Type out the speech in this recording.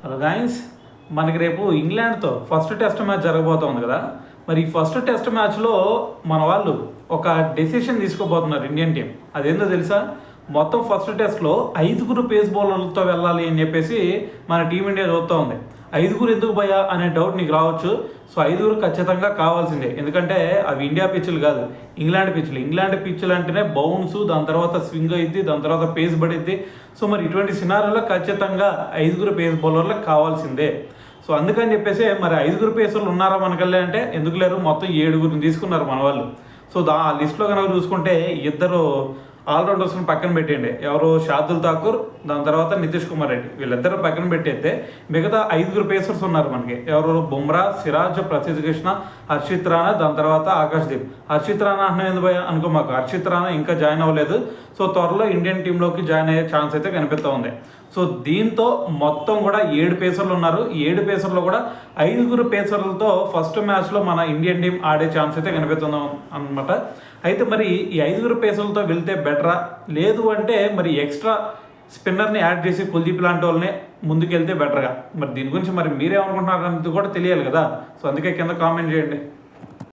Hello guys, మనకి రేపు ఇంగ్లాండ్తో first test match జరగబోతోంది కదా. మరి ఈ ఫస్ట్ టెస్ట్ మ్యాచ్లో మన వాళ్ళు ఒక డెసిషన్ తీసుకోబోతున్నారు ఇండియన్ టీం. అదేందో తెలుసా? మొత్తం ఫస్ట్ టెస్ట్లో 5 పేస్ బౌలర్లతో వెళ్ళాలి అని చెప్పేసి మన టీమిండియా చూస్తూ ఉంది. 5 ఎందుకు భయ్యా అనే డౌట్ నీకు రావచ్చు. సో 5 ఖచ్చితంగా కావాల్సిందే, ఎందుకంటే అవి ఇండియా పిచ్చులు కాదు, ఇంగ్లాండ్ పిచ్చులు. ఇంగ్లాండ్ పిచ్చులు అంటేనే బౌన్స్, దాని తర్వాత స్వింగ్ అయింది, దాని తర్వాత పేస్ పడిద్ది. సో మరి ఇటువంటి సినారీలో ఖచ్చితంగా 5 పేస్ బౌలర్లకు కావాల్సిందే. సో అందుకని చెప్పేసి మరి 5 పేసర్లు ఉన్నారా మనకల్లే అంటే ఎందుకు లేరు, మొత్తం 7 తీసుకున్నారు మన వాళ్ళు. సో ఆ లిస్ట్లో కనుక చూసుకుంటే 2 ఆల్రౌండర్స్ని పక్కన పెట్టేయండి. ఎవరు? శార్దుల్ ఠాకూర్, దాని తర్వాత నితీష్ కుమార్ రెడ్డి. వీళ్ళిద్దరు పక్కన పెట్టేస్తే మిగతా 5 పేసర్స్ ఉన్నారు మనకి. ఎవరు? బుమ్రా, సిరాజ్, ప్రసిద్ధ్ కృష్ణ, హర్షిత్ రాణా, దాని తర్వాత ఆకాశ్దీప్. హర్షిత్ రాణా అంటున్నా భయ అనుకో, మాకు హర్షిత్ రాణా ఇంకా జాయిన్ అవ్వలేదు. సో త్వరలో ఇండియన్ టీంలోకి జాయిన్ అయ్యే ఛాన్స్ అయితే కనిపిస్తూ ఉంది. సో దీంతో మొత్తం కూడా 7 పేసర్లు ఉన్నారు. 7 పేసర్లో కూడా 5 పేసర్లతో ఫస్ట్ మ్యాచ్లో మన ఇండియన్ టీం ఆడే ఛాన్స్ అయితే కనిపిస్తుంది అనమాట. అయితే మరి ఈ 5 పేసర్లతో వెళ్తే బెటరా, లేదు అంటే మరి ఎక్స్ట్రా స్పిన్నర్ని యాడ్ చేసి కుల్దీప్ లాంటి వాళ్ళని ముందుకెళ్తే బెటర్గా? మరి దీని గురించి మరి మీరేమనుకుంటున్నారు అనేది కూడా తెలియాలి కదా. సో అందుకే కింద కామెంట్ చేయండి.